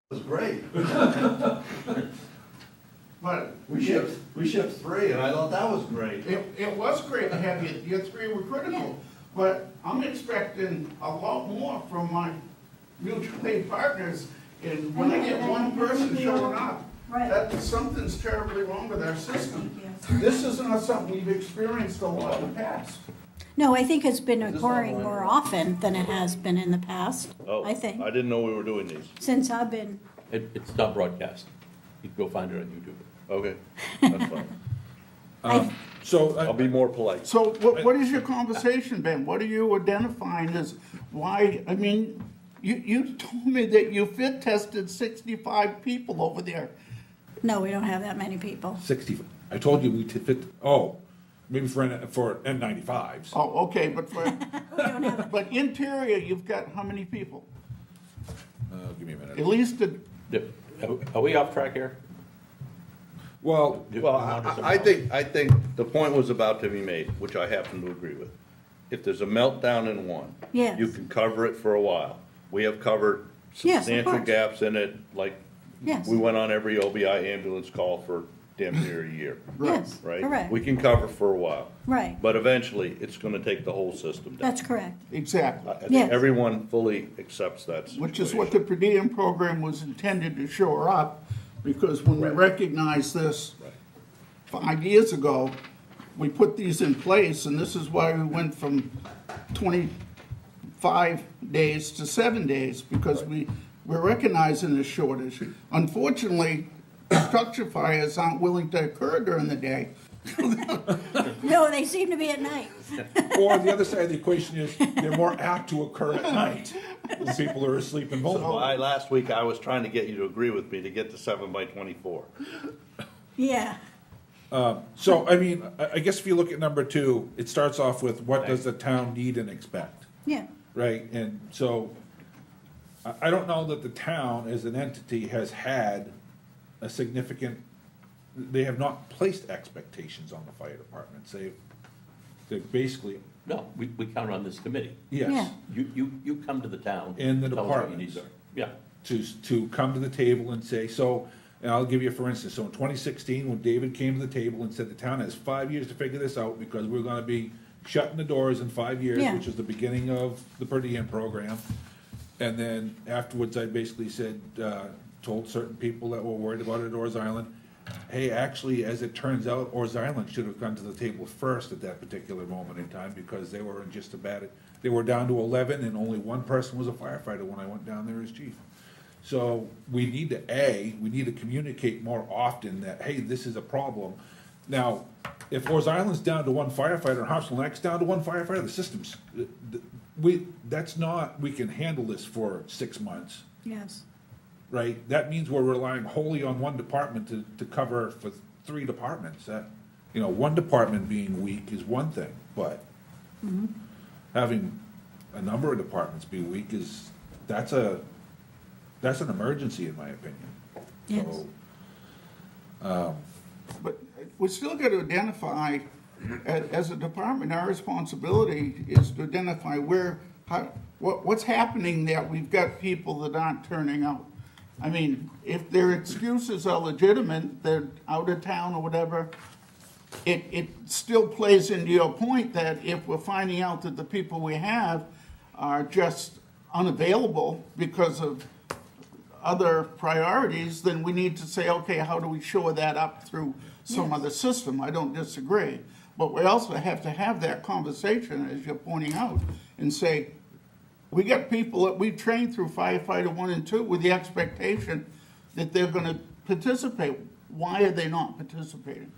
was great. But We shipped 3, and I thought that was great. it was great to have you, your 3 were critical. But I'm expecting a lot more from my mutual aid partners. And when I get one person showing up, Right. that something's terribly wrong with our system. This is not something we've experienced a lot in the past. No, I think it's been this occurring online? more often than it has been in the past, Oh, I think, I didn't know we were doing these. since I've been, It's not broadcast. You can go find it on YouTube. Okay, that's fine. So, I'll be more polite. So what is your conversation, Ben? What are you identifying as why, I mean, you told me that you fit tested 65 people over there. no, we don't have that many people. 60, I told you we fit, maybe for N95s. Oh, okay, but for, We don't have, but interior, you've got how many people? Give me a minute. At least, Are we off track here? Well, Well, I think the point was about to be made, which I happen to agree with. If there's a meltdown in one, Yes. you can cover it for a while. We have covered Yes, of substantial course. gaps in it, like, Yes. we went on every OBI ambulance call for damn near a year, yes, right? correct, We can cover for a while, right, but eventually, it's gonna take the whole system down. that's correct. exactly, I think Yes. everyone fully accepts that situation. which is what the per diem program was intended to shore up, because when we recognized this 5 years ago, we put these in place, and this is why we went from 25 days to 7 days, because we're recognizing this shortage. Unfortunately, structure fires aren't willing to occur during the day. No, they seem to be at night. or the other side of the equation is they're more apt to occur at night when people are asleep and vulnerable. Last week, I was trying to get you to agree with me to get to 7 by 24. Yeah, So, I mean, I guess if you look at number 2, it starts off with what does the town need and expect, yeah, right? And so, I don't know that the town as an entity has had a significant, they have not placed expectations on the fire departments. They basically, No, we count on this committee. Yeah. yes, You come to the town. And the tell us what your departments. needs are. Yeah. to come to the table and say, so, and I'll give you for instance, so in 2016, when David came to the table and said the town has 5 years to figure this out because we're gonna be shutting the doors in 5 years, Yeah. which is the beginning of the per diem program. And then afterwards, I basically said, told certain people that were worried about it at Orr's Island, hey, actually, as it turns out, Orr's Island should have come to the table first at that particular moment in time because they were in just about it. They were down to 11 and only one person was a firefighter when I went down there as chief. So we need to communicate more often that, hey, this is a problem. Now, if Orr's Island's down to one firefighter and Harpswell Neck's down to one firefighter, the system's, we can handle this for 6 months. yes, Right, that means we're relying wholly on one department to cover for 3 departments. That, one department being weak is one thing, but having a number of departments be weak that's an emergency in my opinion. Yes. So, But we still got to identify, as a department, our responsibility is to identify what's happening that we've got people that aren't turning out. I mean, if their excuses are legitimate, they're out of town or whatever, it still plays into your point that if we're finding out that the people we have are just unavailable because of other priorities, then we need to say, okay, how do we shore that up through some other system? I don't disagree. But we also have to have that conversation, as you're pointing out, and say, we got people that we've trained through firefighter 1 and 2 with the expectation that they're gonna participate. Why are they not participating?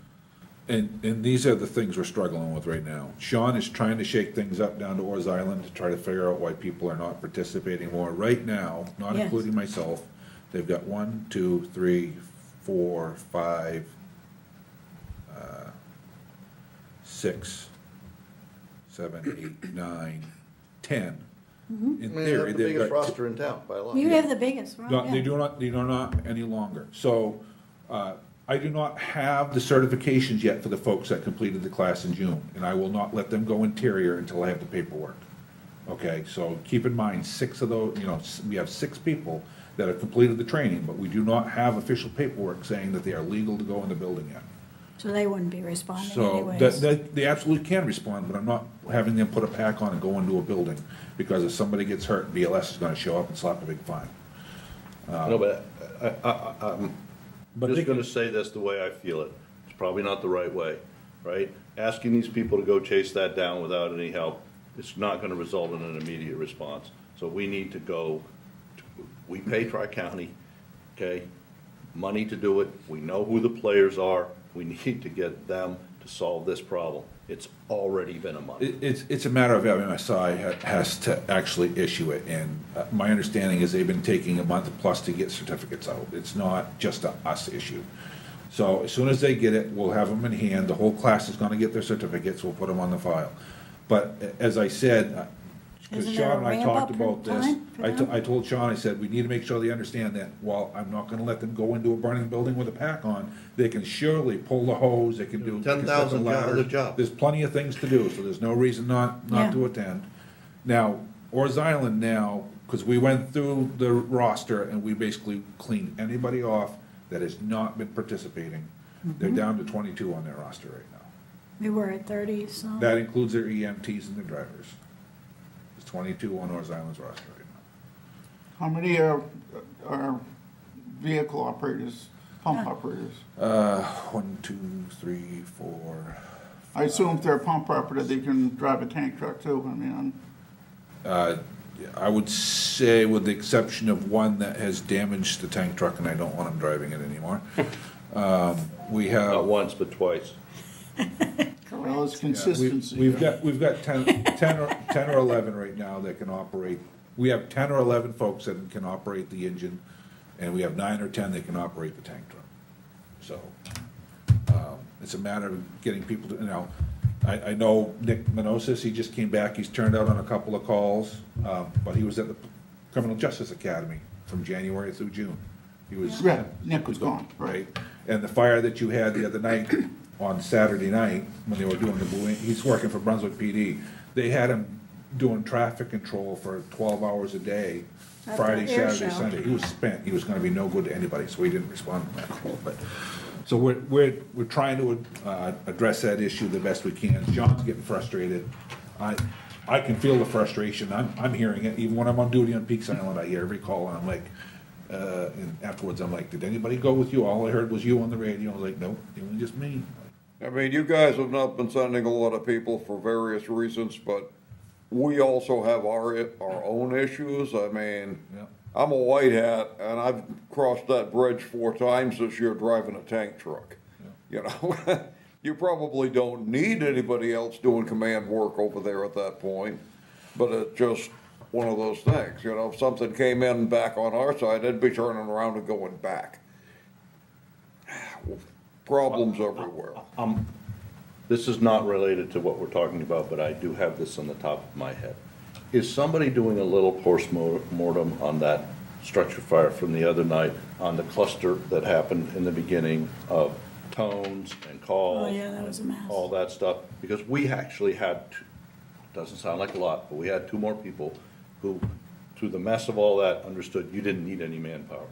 and these are the things we're struggling with right now. Sean is trying to shake things up down to Orr's Island to try to figure out why people are not participating more. Right now, not Yes. including myself, they've got 1, 2, 3, 4, 5, 6, 7, 8, 9, 10. In They're theory, the they've biggest got, roster in town by a lot. you have the biggest, right? no, Yeah. they do not any longer. So, I do not have the certifications yet for the folks that completed the class in June, and I will not let them go interior until I have the paperwork. Okay, so keep in mind, 6 of those, we have 6 people that have completed the training, but we do not have official paperwork saying that they are legal to go in the building yet. So they wouldn't be responding So, anyways. they absolutely can respond, but I'm not having them put a pack on and go into a building, because if somebody gets hurt, BLS is gonna show up and slap a big fine. No, but I'm But just they gonna can- say this the way I feel it. It's probably not the right way, right? Asking these people to go chase that down without any help, it's not gonna result in an immediate response. So we need to go, we pay Tri-County, okay, money to do it. We know who the players are. We need to get them to solve this problem. It's already been a month. It's a matter of MSI has to actually issue it, and my understanding is they've been taking a month plus to get certificates out. It's not just a us issue. So as soon as they get it, we'll have them in hand, the whole class is gonna get their certificates, we'll put them on the file. But as I said, because Isn't there Sean and a I talked ramp-up about this, time for them? I told Sean, I said, we need to make sure they understand that while I'm not gonna let them go into a burning building with a pack on, they can surely pull the hose, they can do. they can set the 10,000 gallons ladders. of job. There's plenty of things to do, so there's no reason not to Yeah. attend. Now, Orr's Island now, because we went through the roster and we basically cleaned anybody off that has not been participating. They're down to 22 on their roster right now. We were at 30, so. That includes their EMTs and their drivers. There's 22 on Orr's Island's roster right now. How many are vehicle operators, pump operators? 1, 2, 3, 4. I assume if they're a pump operator, they can drive a tank truck too, I mean, I would say with the exception of one that has damaged the tank truck and I don't want him driving it anymore. We Not have, once, but twice. well, it's consistency. we've got 10 or 11 right now that can operate. We have 10 or 11 folks that can operate the engine, and we have 9 or 10 that can operate the tank truck. So, it's a matter of getting people to, I know Nick Minosis, he just came back, he's turned out on a couple of calls, but he was at the Criminal Justice Academy from January through June. He was. Yeah, Nick was gone, right. And the fire that you had the other night, on Saturday night, when they were doing the Blue, he's working for Brunswick PD, they had him doing traffic control for 12 hours a day, At Friday, the air Saturday, show. Sunday. He was spent, he was gonna be no good to anybody, so he didn't respond to that call, but. So we're trying to, address that issue the best we can. John's getting frustrated. I can feel the frustration. I'm hearing it. Even when I'm on duty on Peaks Island, I hear every call and I'm like, and afterwards I'm like, did anybody go with you? All I heard was you on the radio. I was like, nope, it was just me. I mean, you guys have not been sending a lot of people for various reasons, but we also have our own issues. I mean, Yeah. I'm a white hat, and I've crossed that bridge 4 times this year driving a tank truck. You know, you probably don't need anybody else doing command work over there at that point, but it's just one of those things. You know, if something came in back on our side, they'd be turning around and going back. Problems everywhere. This is not related to what we're talking about, but I do have this on the top of my head. Is somebody doing a little post-mortem on that structure fire from the other night on the cluster that happened in the beginning of tones and calls? Oh, yeah, that was a mess. All that stuff, because we actually had, doesn't sound like a lot, but we had 2 more people who, through the mess of all that, understood you didn't need any manpower.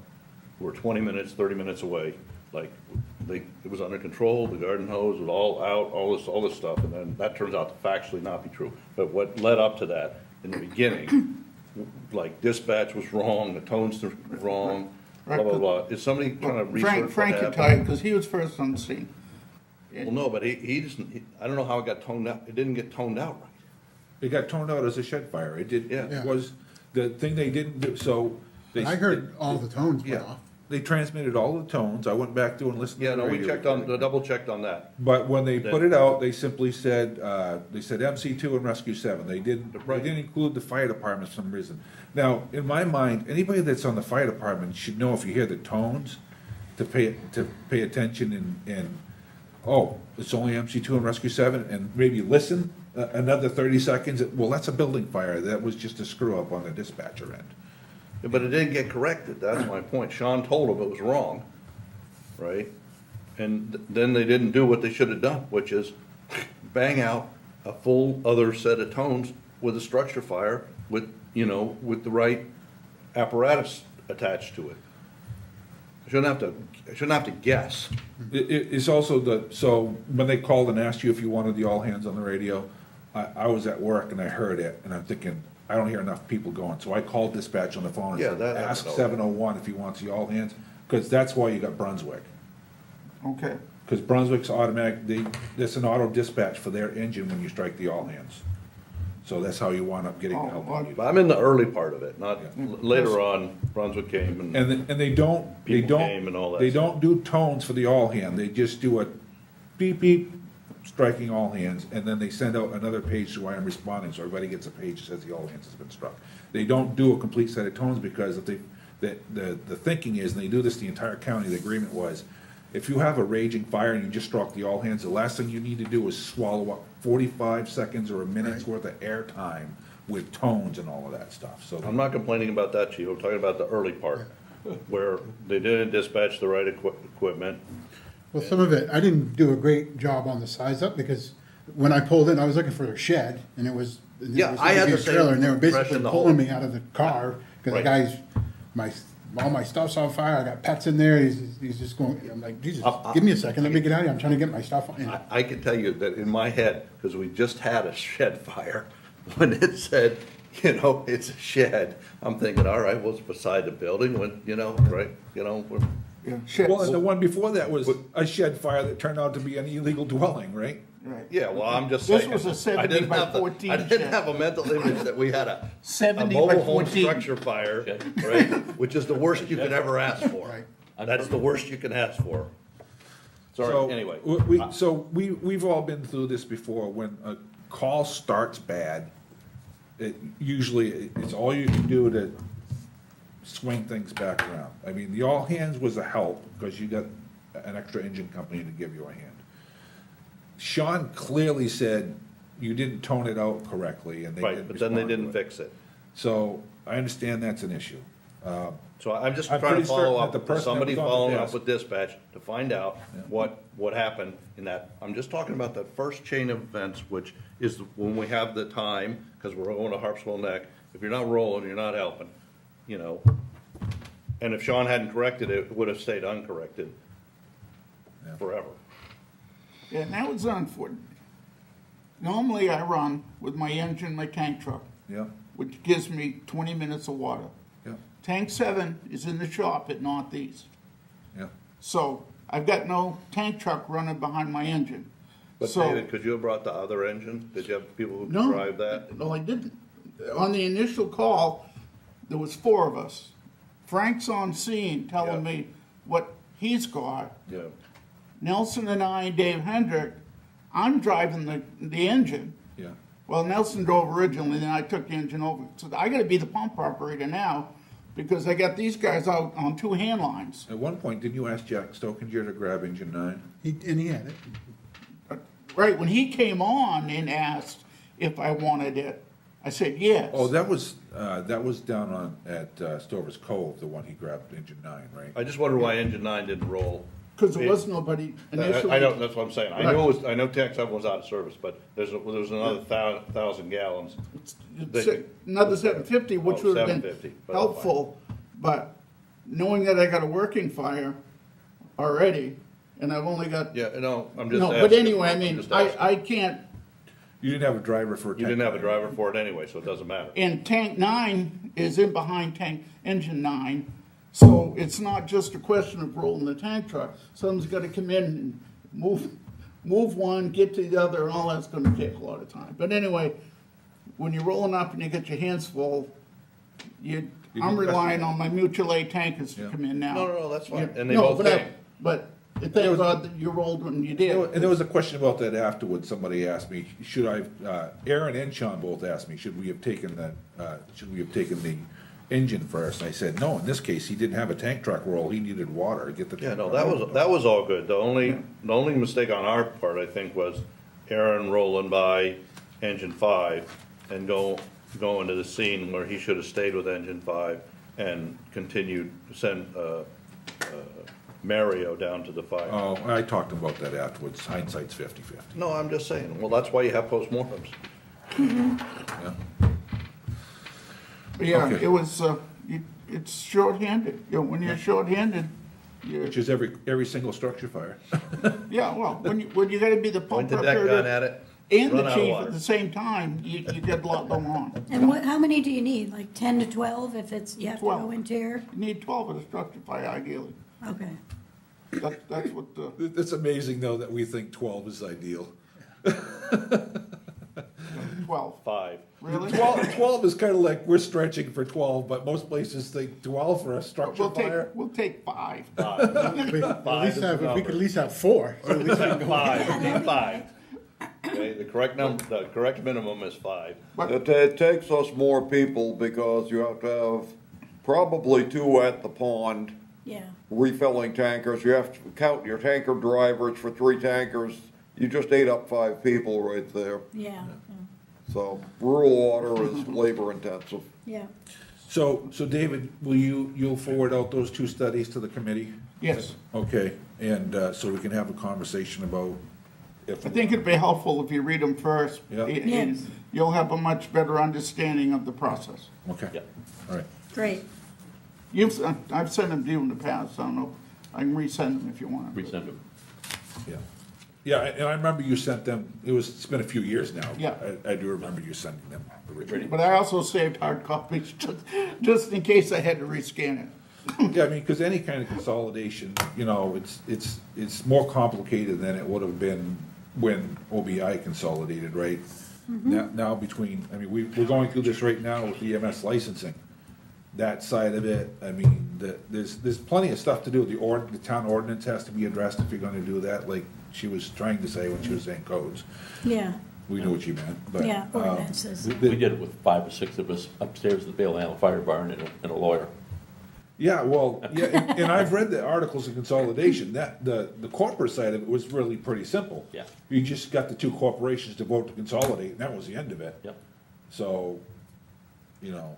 We're 20 minutes, 30 minutes away, like, it was under control, the garden hose was all out, all this stuff, and then that turns out to factually not be true. But what led up to that, in the beginning, like dispatch was wrong, the tones were wrong, blah, blah, blah. Is somebody trying to research what Frank could tell you, happened? because he was first on the scene. Well, no, but he doesn't, I don't know how it got toned out, it didn't get toned out right. It got toned out as a shed fire. It did, Yeah. it was, the thing they didn't do, so. they- I heard all the tones went Yeah, off. they transmitted all the tones. I went back through and listened to Yeah, the no, we radio checked on, recording. double checked on that. But when they put it out, they simply said, MC2 and Rescue 7. They didn't include the fire department for some reason. Now, in my mind, anybody that's on the fire department should know if you hear the tones, to pay attention and, oh, it's only MC2 and Rescue 7, and maybe listen another 30 seconds. Well, that's a building fire. That was just a screw up on the dispatcher end. But it didn't get corrected, that's my point. Sean told them it was wrong, right? And then they didn't do what they should have done, which is bang out a full other set of tones with a structure fire with, with the right apparatus attached to it. I shouldn't have to guess. It's also so when they called and asked you if you wanted the all hands on the radio, I was at work and I heard it, and I'm thinking, I don't hear enough people going, so I called dispatch on the phone and Yeah, said, that ask happened. 701 if he wants the all hands, because that's why you got Brunswick. Okay. Because Brunswick's automatic, it's an auto dispatch for their engine when you strike the all hands. So that's how you wind up getting the help you need. But I'm in the early part of it, not Yeah. later on. Brunswick came and And they don't, People came and all that they stuff. don't do tones for the all hand, they just do a beep beep, striking all hands, and then they send out another page to why I'm responding, so everybody gets a page that says the all hands has been struck. They don't do a complete set of tones, because if they, the thinking is, and they do this the entire county, the agreement was, if you have a raging fire and you just struck the all hands, the last thing you need to do is swallow up 45 seconds or a minute's worth of air time with tones and all of that stuff, so. I'm not complaining about that, Chief. I'm talking about the early part, where they didn't dispatch the right equipment. Well, some of it, I didn't do a great job on the size up, because when I pulled in, I was looking for a shed, and it was. Yeah, was I had gonna be the a same trailer, and they were impression basically the whole- pulling me out of the car, because the Right. guy's, all my stuff's on fire, I got pets in there, he's just going, I'm like, Jesus, I- give me a second, let me get out of here, I'm trying to get my stuff on. I can tell you that in my head, because we just had a shed fire, when it said, it's a shed, I'm thinking, all right, well, it's beside the building, when, right, we're. Yeah, shit. Well, and the one before that was a shed fire that turned out to be an illegal dwelling, right? Right. Yeah, well, I'm just This saying. was a 70 I didn't by have the- 14 I didn't shed. have a mental image that we had a 70 by mobile home 14. structure fire, right, which is the worst you could ever ask for. Right. That's the worst you can ask for. So, Sorry, anyway. We've all been through this before, when a call starts bad, it's all you can do to swing things back around. I mean, the all hands was a help, because you got an extra engine company to give you a hand. Sean clearly said you didn't tone it out correctly, and they Right, didn't but then they respond to didn't it. fix it. So, I understand that's an issue. So I'm just I'm trying to pretty certain follow that up, the person somebody that was on the following up desk- with dispatch to find out what happened in that. I'm just talking about the first chain of events, which is when we have the time, because we're going to Harpswell Neck. If you're not rolling, you're not helping, And if Sean hadn't corrected it, it would have stayed uncorrected forever. Yeah, and that was unfortunate. Normally I run with my engine, my tank truck, Yeah, which gives me 20 minutes of water. yeah, Tank 7 is in the shop at Northeast. yeah. So I've got no tank truck running behind my engine. But So- David, could you have brought the other engine? Did you have people who could No. drive that? No, I didn't. On the initial call, there was 4 of us. Frank's on scene telling Yeah. me what he's got. Yeah. Nelson and I, Dave Hendrick, I'm driving the engine. Yeah. Well, Nelson drove originally, then I took the engine over. So I gotta be the pump operator now, because I got these guys out on 2 hand lines. At one point, didn't you ask Jack Stokinger to grab engine 9? And he had it. Right, when he came on and asked if I wanted it, I said yes. Oh, that was down on, at Stover's Cove, the one he grabbed engine 9, right? I just wondered why engine 9 didn't roll. Because there was nobody initially. I know, that's what I'm saying. I Right. know Tech 7 was out of service, but there's another 1,000 gallons. Another 750, which Oh, would have 750, been but helpful, but knowing that I got a working fire already, and I've only got. Yeah, no, I'm just No, asking. but anyway, I I'm mean, just asking. I can't, You didn't have a driver for a tank. You didn't have a 9. driver for it anyway, so it doesn't matter. and tank 9 is in behind tank, engine 9, so it's not just a question of rolling the tank truck. Someone's gotta come in and move one, get to the other, and all that's gonna take a lot of time. But anyway, when you're rolling up and you get your hands full, I'm did- relying on my mutual aid tankers to Yeah. come in now. No, that's fine. Yeah. And they No, both but came. But thank God that you rolled when you did. And there was a question about that afterwards. Somebody asked me, should I, Aaron and Sean both asked me, should we have taken the engine first? And I said, no, in this case, he didn't have a tank truck roll. He needed water to get the Yeah, tank no, truck. that was all good. The only mistake on our part, I think, was Aaron rolling by engine 5 and going to the scene where he should have stayed with engine 5 and continued to send Mario down to the fire. Oh, I talked about that afterwards. Hindsight's 50/50. No, I'm just saying, well, that's why you have postmortems. Yeah. But yeah, Okay. it was, it's shorthanded. You know, when you're shorthanded, Which is every single structure fire. yeah, well, when you gotta be the Point pump the deck gun operator at it, and run the out of chief water. at the same time, you get a lot going on. And how many do you need? Like 10 to 12 if you have to 12. go interior? You need 12 at a structure fire ideally. Okay. That's what the, It's amazing, though, that we think 12 is ideal. 12, 5. really? 12 is kind of like, we're stretching for 12, but most places think 12 for a structure fire. We'll take 5. We at least could at least have 4. So at least we can go. 5, we need 5. Okay, the correct minimum is 5. It takes us more people because you have to have probably 2 at the pond Yeah. refilling tankers. You have to count your tanker drivers for 3 tankers. You just ate up 5 people right there. Yeah. So rural water is labor intensive. Yeah. So David, you'll forward out those 2 studies to the committee? Yes. Okay, and so we can have a conversation about if. I think it'd be helpful if you read them first. Yeah. Yes. You'll have a much better understanding of the process. Okay, Yeah. all right. Great. I've sent them to you in the past, I don't know, I can resend them if you want. Resend them. Yeah. Yeah, and I remember you sent them, it's been a few years now. Yeah. I do remember you sending them originally. But I also saved hard copies just in case I had to rescan it. Yeah, I mean, because any kind of consolidation, you know, it's more complicated than it would have been when OBI consolidated, right? Now between, I mean, we're going through this right now with EMS licensing. That side of it, I mean, there's plenty of stuff to do. The town ordinance has to be addressed if you're gonna do that, like she was trying to say when she was saying codes. Yeah. We knew what you meant, but. Yeah, ordinances. We did it with 5 or 6 of us upstairs at the Bale Island Fire Barn and a lawyer. Yeah, well, yeah, and I've read the articles of consolidation, that, the corporate side of it was really pretty simple. Yeah. You just got the 2 corporations to vote to consolidate, and that was the end of it. Yep. So, you know,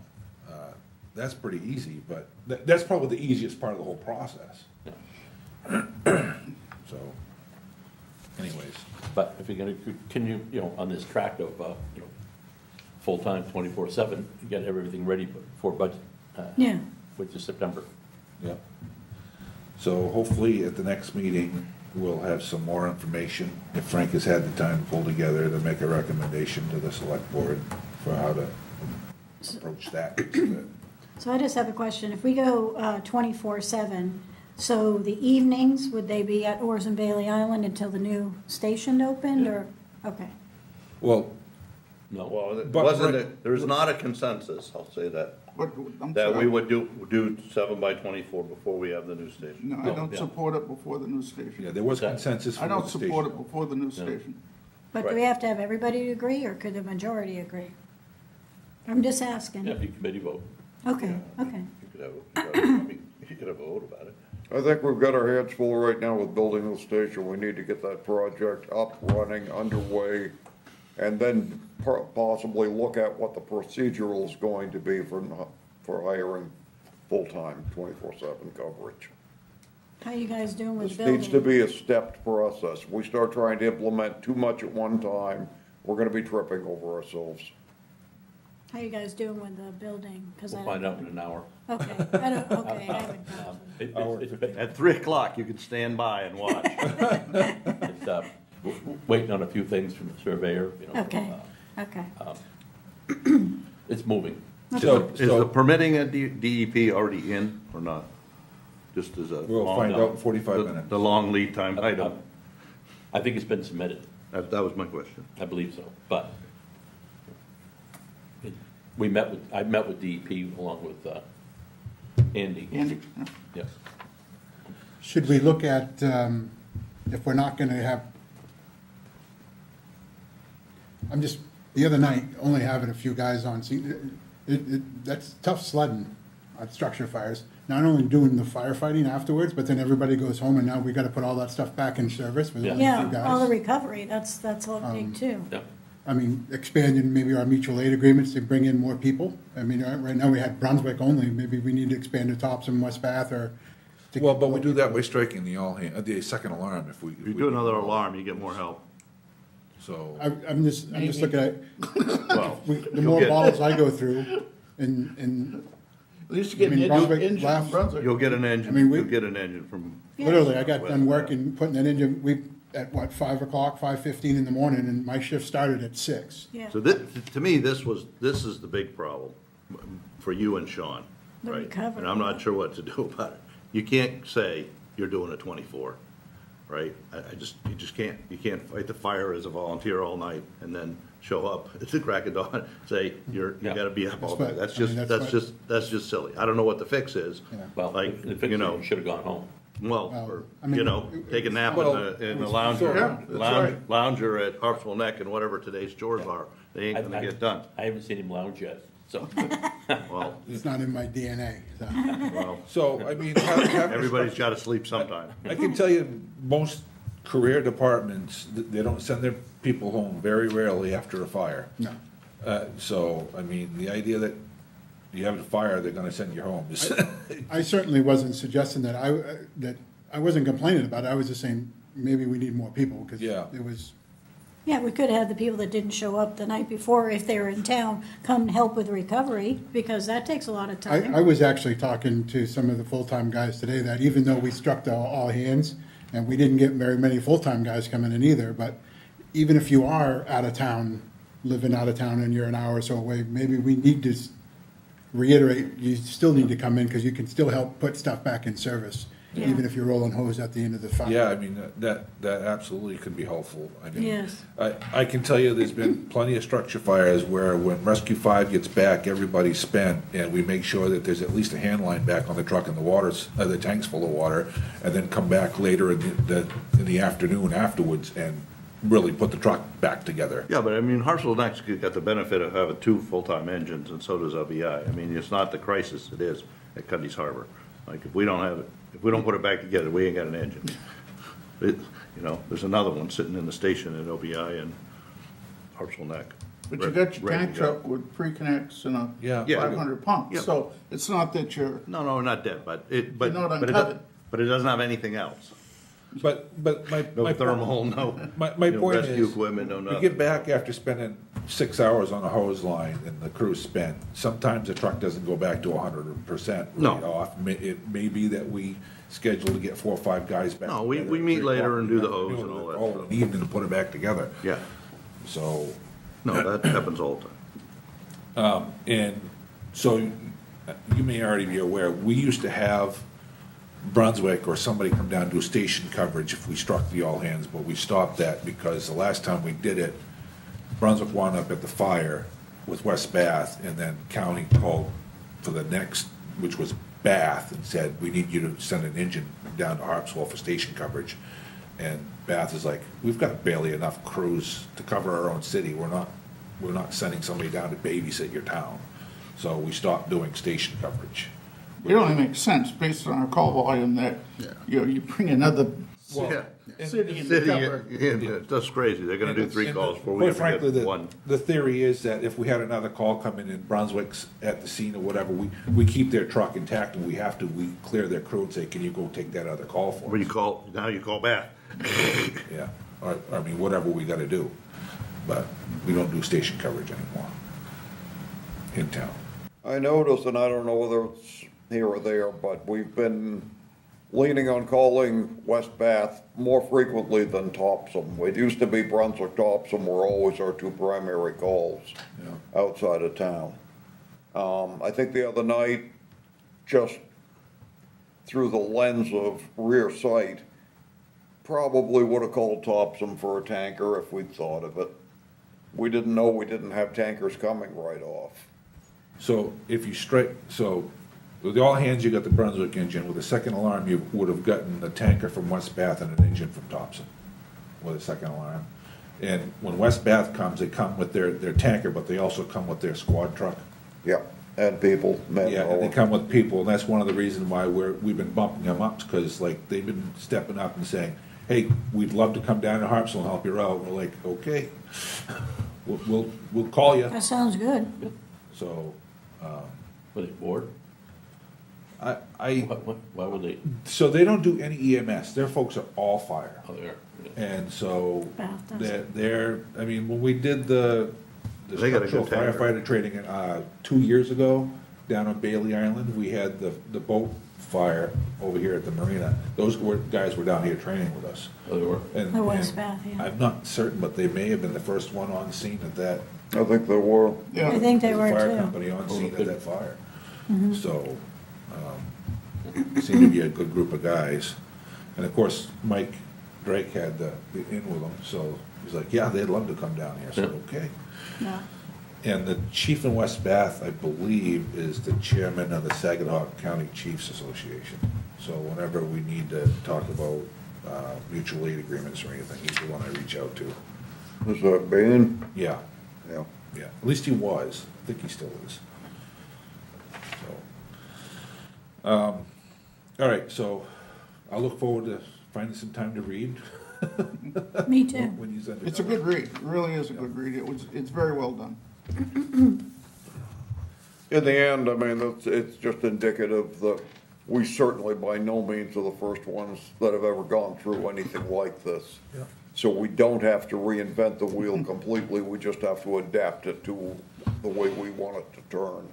that's pretty easy, but that's probably the easiest part of the whole process. Yeah. So, anyways, But if you're gonna continue, on this track of, full-time, 24/7, you get everything ready for budget, Yeah. which is September. yeah. So hopefully at the next meeting, we'll have some more information, if Frank has had the time to pull together to make a recommendation to the select board for how to approach that piece of it. So I just have a question. If we go 24/7, so the evenings, would they be at Oars and Bailey Island until the new station opened, or, okay. Well, No, Well, it But wasn't, right- there's not a consensus, I'll say that, But I'm that we sorry. would do 7x24 before we have the new station. No, I don't support it before the new station. yeah, there was consensus for I the don't support station. it before the new station. But do we have to have everybody agree, or could the majority agree? I'm just asking. yeah, be committee vote. Okay, okay. You could have a vote about it. I think we've got our hands full right now with building the station. We need to get that project up, running, underway, and then possibly look at what the procedural is going to be for hiring full-time 24/7 coverage. How you guys doing with This building? needs to be a stepped process. We start trying to implement too much at one time, we're gonna be tripping over ourselves. How you guys doing with the building? 'Cause We'll I find don't- out in an hour. Okay, I haven't gone. It's been- At 3 o'clock, you can stand by and watch. it's, waiting on a few things from the surveyor, Okay, okay. It's moving. So, Is the permitting at DEP already in or not? Just as a. we'll long- find out in 45 the- minutes. The long lead time item. I think it's been submitted, That was my question. I believe so, but I met with DEP along with, Andy. Andy, yeah. Yes. Should we look at, if we're not gonna have, I'm just, the other night, only having a few guys on scene, that's tough sledding on structure fires. Not only doing the firefighting afterwards, but then everybody goes home and now we gotta put all that stuff back in service with only a few Yeah, all the guys. recovery, that's all big too. Yeah. I mean, expanding maybe our mutual aid agreements to bring in more people. I mean, right now we had Brunswick only, maybe we need to expand to Tops and West Bath or. to- Well, but we do that by striking the second alarm if we. If you do another alarm, you get more help. So, I'm just looking at, Well, the you'll more get- bottles I go through and At least you get an Brunswick engine from left. Brunswick. You'll get an engine, I mean, you'll get an engine from, Literally, I got done working, putting that engine, at what, 5 o'clock, 5:15 in the morning, and my shift started at 6. Yeah, so this, to me, this is the big problem for you and Sean, The right? recovery. And I'm not sure what to do about it. You can't say you're doing a 24, right? You just can't, you can't fight the fire as a volunteer all night and then show up at the crack of dawn, say, you Yeah. gotta be up all day. That's what- I mean, That's just silly. I don't know what the fix is. Well, Like, the fix you is know, you should have gone home. well, Well, or, I mean, you know, take a nap Well, in the Yeah, lounger, that's right. lounger at Harpswell Neck and whatever today's chores are. They ain't gonna get done. I haven't seen him lounge yet, so. Well, It's not in my DNA, so. well, So, I mean, everybody's gotta sleep sometime. I can tell you, most career departments, they don't send their people home very rarely after a fire. No. So, I mean, the idea that you have a fire, they're gonna send you home is, I certainly wasn't suggesting that I wasn't complaining about it, I was just saying, maybe we need more people, because Yeah. it was, yeah, we could have the people that didn't show up the night before, if they were in town, come and help with recovery, because that takes a lot of I time. was actually talking to some of the full-time guys today, that even though we struck the all hands, and we didn't get very many full-time guys coming in either, but even if you are out of town, living out of town and you're an hour or so away, maybe we need to reiterate, you still need to come in, because you can still help put stuff back in service, Yeah. even if you're rolling hose at the end of the fire. yeah, I mean, that absolutely could be helpful. I mean, Yes. I can tell you, there's been plenty of structure fires where when Rescue 5 gets back, everybody's spent, and we make sure that there's at least a hand line back on the truck and the tank's full of water, and then come back later in the afternoon afterwards and really put the truck back together. Yeah, but I mean, Hartsville Neck's got the benefit of having two full-time engines, and so does LBI. I mean, it's not the crisis it is at Cundy's Harbor. Like, if we don't have it, if we don't put it back together, we ain't got an engine. You know, there's another one sitting in the station at LBI and Hartsville Neck. But you got your ready tank to go. truck with pre-connects and a Yeah. Yeah. 500 pump, Yeah. so it's not that you're, No, we're not dead, but You're not but uncovered. but it doesn't have anything else. But my. No my thermal, no. My you know, point rescue is, equipment, no we nothing. get back after spending 6 hours on a hose line and the crew's spent. Sometimes the truck doesn't go back to 100% No. right off. It may be that we schedule to get 4 or 5 guys back. No, we together at meet 3 later o'clock and in do the the hose afternoon, and all that all stuff. in the evening to put it back together. Yeah, So, no, that happens all the time. and so you may already be aware, we used to have Brunswick or somebody come down and do station coverage if we struck the all hands, but we stopped that because the last time we did it, Brunswick wound up at the fire with West Bath, and then county called for the next, which was Bath, and said, we need you to send an engine down to Harpswell for station coverage. And Bath is like, we've got barely enough crews to cover our own city, we're not sending somebody down to babysit your town. So we stopped doing station coverage. it only makes sense based on our call volume that, you bring another Yeah. city in the City, cover. yeah, that's crazy. They're gonna do 3 calls before we Quite ever frankly, get one. the theory is that if we had another call come in Brunswick's at the scene or whatever, we keep their truck intact, and we clear their crew and say, can you go take that other call for When us? you call, now you call back. Yeah, or, I mean, whatever we gotta do, but we don't do station coverage anymore in town. I noticed, and I don't know whether it's here or there, but we've been leaning on calling West Bath more frequently than Topsom. It used to be Brunswick, Topsom were always our 2 primary calls outside of town. I think the other night, just through the lens of rear sight, probably would have called Topsom for a tanker if we'd thought of it. We didn't know we didn't have tankers coming right off. So if you with the all hands, you got the Brunswick engine, with the second alarm, you would have gotten the tanker from West Bath and an engine from Topsom with a second alarm. And when West Bath comes, they come with their tanker, but they also come with their squad truck. Yeah, and people, Yeah, and they manpower. come with people, and that's one of the reasons why we've been bumping them up, because like, they've been stepping up and saying, hey, we'd love to come down to Harpswell and help you out. We're like, okay, we'll call you. That sounds good. So, Were they bored? I, Why would they? so they don't do any EMS, their folks are all fire. Oh, there. And so, Bath does. they're, I mean, when we did the They got a structural good tanker. firefighter training, 2 years ago, down on Bailey Island, we had the boat fire over here at the marina. Those guys were down here training with us. Oh, they were? And- The West and Bath, yeah. I'm not certain, but they may have been the first one on scene at that. I think there were. Yeah. I think they the were Fire too. company on scene good. at that fire. So, seemed to be a good group of guys. And of course, Mike Drake had the in with them, so he's like, yeah, they'd love to come down here. I said, okay. Yeah. And the chief in West Bath, I believe, is the chairman of the Saginaw County Chiefs Association. So whenever we need to talk about mutual aid agreements or anything, he's the one I reach out to. Is that Ben? Yeah, Yeah. yeah, at least he was. I think he still is. So, all right, so I'll look forward to finding some time to read. Me too. When you send it. It's a good read, it really is a good read. It's very well done. In the end, I mean, it's just indicative that we certainly by no means are the first ones that have ever gone through anything like this. Yeah. So we don't have to reinvent the wheel completely, we just have to adapt it to the way we want it to turn.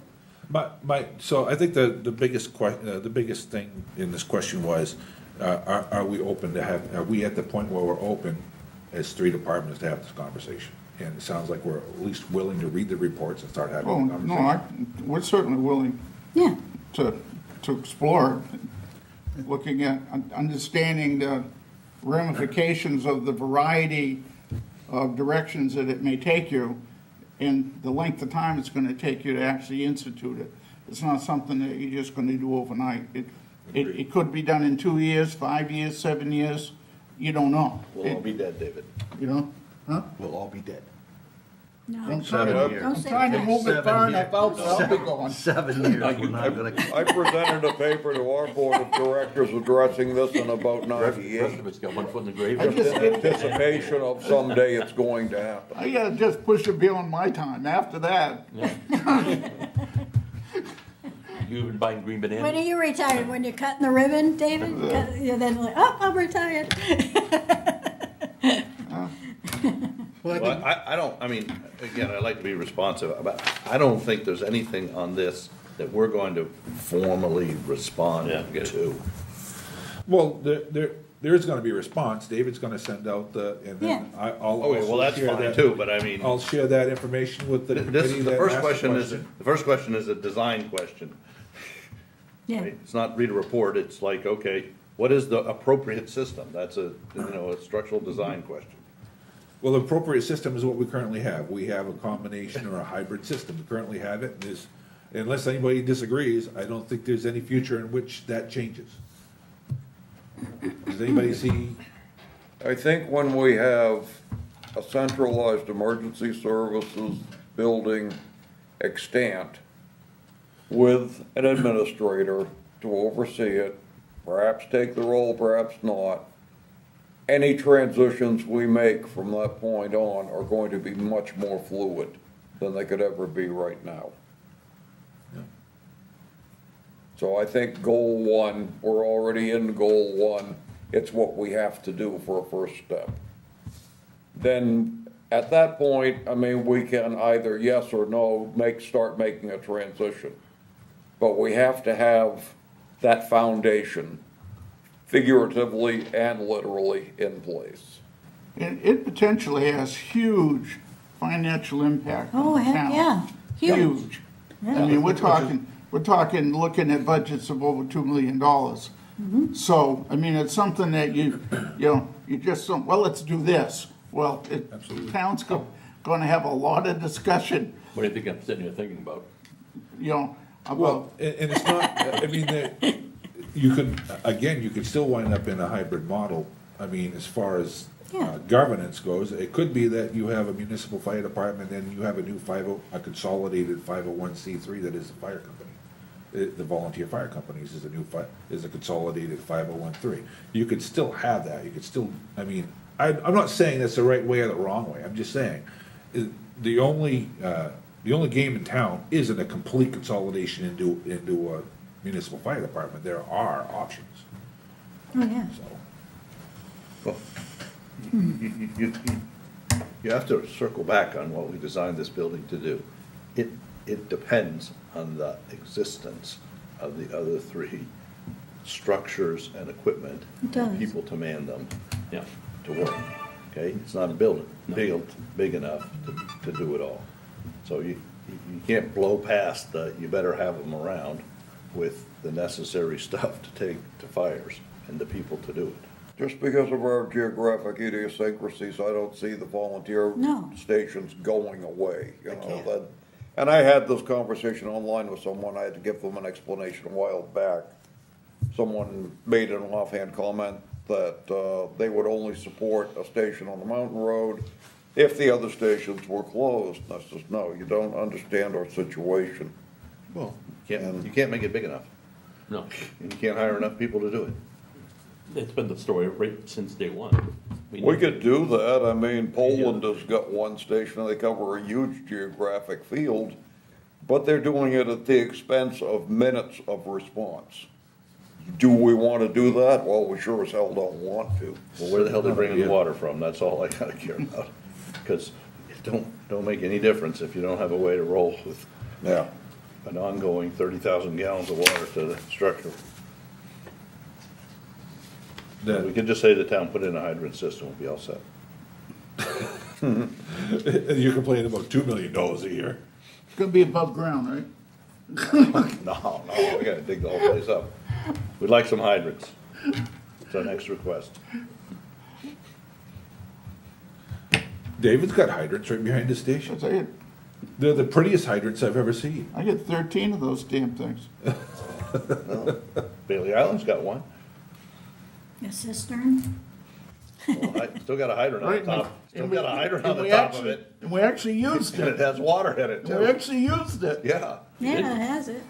So I think the biggest thing in this question was, are we open to are we at the point where we're open as three departments to have this conversation? And it sounds like we're at least willing to read the reports and start having Oh, a no, conversation. we're certainly willing Yeah. to explore, looking at, understanding the ramifications of the variety of directions that it may take you, and the length of time it's gonna take you to actually institute it. It's not something that you're just gonna do overnight. It could be done in 2 years, 5 years, 7 years, you don't know. We'll all be dead, David. You know, huh? We'll all be dead. No. I'm Seven trying, years. I'm Don't say trying to that. move it far enough out, so I'll be going. 7 years, we're not gonna. I presented a paper to our board of directors addressing this in about The rest 98. of it's got one foot in the grave. I just In anticipation of someday it's going to happen. I gotta just push it beyond my time. After that, You been buying green When are bananas? you retired? When you're cutting the ribbon, David? You're then like, oh, I'm retired. Well, I don't, I mean, again, I like to be responsive, but I don't think there's anything on this that we're going to formally respond Yeah. to. Well, there is gonna be a response. David's gonna send out and then I'll Okay, well, also that's share fine that. too, but I mean, I'll share that information with the this, committee the that first asked the question is, question. the first question is a design question. Yeah. Right? It's not read a report, it's like, okay, what is the appropriate system? That's a structural design question. Well, the appropriate system is what we currently have. We have a combination or a hybrid system. We currently have it, and unless anybody disagrees, I don't think there's any future in which that changes. Does anybody see? I think when we have a centralized emergency services building extant with an administrator to oversee it, perhaps take the role, perhaps not, any transitions we make from that point on are going to be much more fluid than they could ever be right now. So I think goal one, we're already in goal one, it's what we have to do for a first step. Then, at that point, I mean, we can either yes or no, start making a transition. But we have to have that foundation, figuratively and literally, in place. it potentially has huge financial impact Oh, on the heck, town. yeah. Huge. Huge. I mean, we're talking, looking at budgets of over $2 million. So, I mean, it's something that you just don't, well, let's do this. Well, town's gonna have a lot of discussion, What do you think I'm sitting here thinking about? about, Well, and it's not, I mean, you could still wind up in a hybrid model. I mean, as far as Yeah. governance goes, it could be that you have a municipal fire department and you have a consolidated 501c3 that is a fire company. The volunteer fire companies is a consolidated 501(c)(3). You could still have that, you could still, I mean, I'm not saying that's the right way or the wrong way, I'm just saying, the only game in town isn't a complete consolidation into a municipal fire department. There are options, Oh, yeah. so. Well, you have to circle back on what we designed this building to do. it depends on the existence of the other three structures and equipment. It does. And people to man them Yeah. to work, okay? It's not a building big enough to do it all. So you can't blow past the, you better have them around with the necessary stuff to take to fires and the people to do it. Just because of our geographic idiosyncrasies, I don't see the volunteer No. stations going away, you know, can't. that. And I had this conversation online with someone, I had to give them an explanation a while back. Someone made an offhand comment that, they would only support a station on the mountain road if the other stations were closed. And I says, no, you don't understand our situation. Well, you can't make it big enough, No, and you can't hire enough people to do it. it's been the story right since day one. We could do that, I mean, Poland has got one station, they cover a huge geographic field, but they're doing it at the expense of minutes of response. Do we wanna do that? Well, we sure as hell don't want to. Well, where the hell they bringing the water from? That's all I gotta care about. Because it don't make any difference if you don't have a way to roll with Yeah. an ongoing 30,000 gallons of water to the structure. We could just say the town put in a hydrant system, we'll be all set. You're complaining about $2 million a year. It's gonna be above ground, right? No, we gotta dig the whole place up. We'd like some hydrants. It's our next request. David's got hydrants right behind his station. Cause I had, They're the prettiest hydrants I've ever seen. I had 13 of those damn things. Bailey Island's got one. A cistern? Still got a hydrant on Right, the top. Still got a hydrant on and the we top of actually- it. And we actually used And it it. has water in it We too. actually used it. Yeah, Yeah, it has it.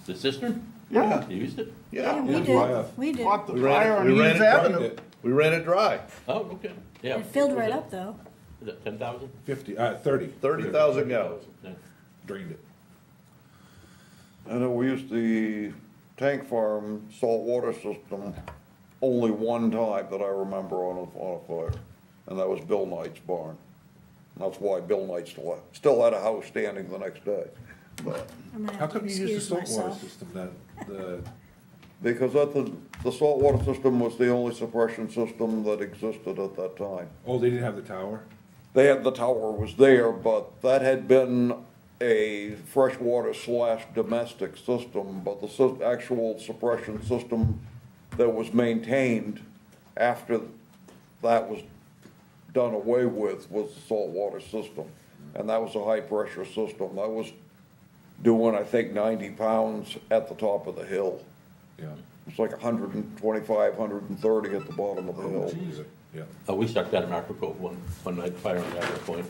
The cistern, Yeah. you used it? Yeah, yeah. we why did, we did. Bought the We ran it- fire on we ran Eaves it right Avenue. We ran it dry. Oh, okay, yeah. It filled right up, though. Is that 10,000? 30. 30,000 gallons. Yeah. Drained it. I know we used the tank farm saltwater system only one time that I remember on a fire, and that was Bill Knight's barn. And that's why Bill Knight still had a house standing the next day. But, I'm gonna How have to come you use the excuse saltwater myself. system then? The, because the saltwater system was the only suppression system that existed at that time. oh, they didn't have the tower? They had, the tower was there, but that had been a freshwater / domestic system, but the actual suppression system that was maintained after that was done away with was the saltwater system. And that was a high-pressure system. That was doing, I think, 90 pounds at the top of the hill. Yeah. It's like 125, 130 at the bottom of the hill. Yeah. We stuck that in Marco Cove one night, fire on Niagara Point,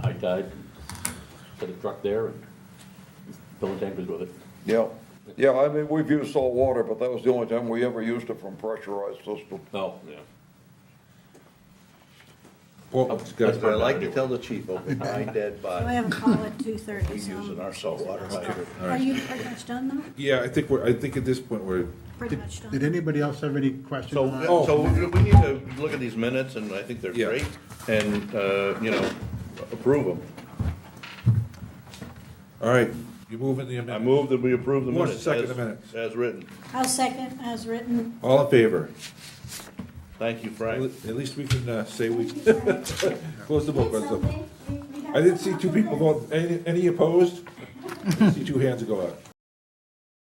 high tide, set a truck there and filling tankers with it. Yeah, yeah, I mean, we've used salt water, but that was the only time we ever used it from pressurized system. Oh, yeah. Well, it's got- As I like to tell the chief, open behind dead So I body, have a call at 2:30, we so. using our saltwater hydrant. Are you pretty much done though? Yeah, I think at this point we're, Pretty much Did done. anybody else have any questions? So, on that? Oh. so we need to look at these minutes, and I think they're Yeah. great, and, approve them. all right, you move in the I amendment. move that we approve the Who wants minutes to second as, the minutes? as written. I'll second as written. All in favor? Thank you, Frank. At least we can, say we, Thank you. close the book on something. I didn't see two people vote, any opposed? I didn't see two hands go up.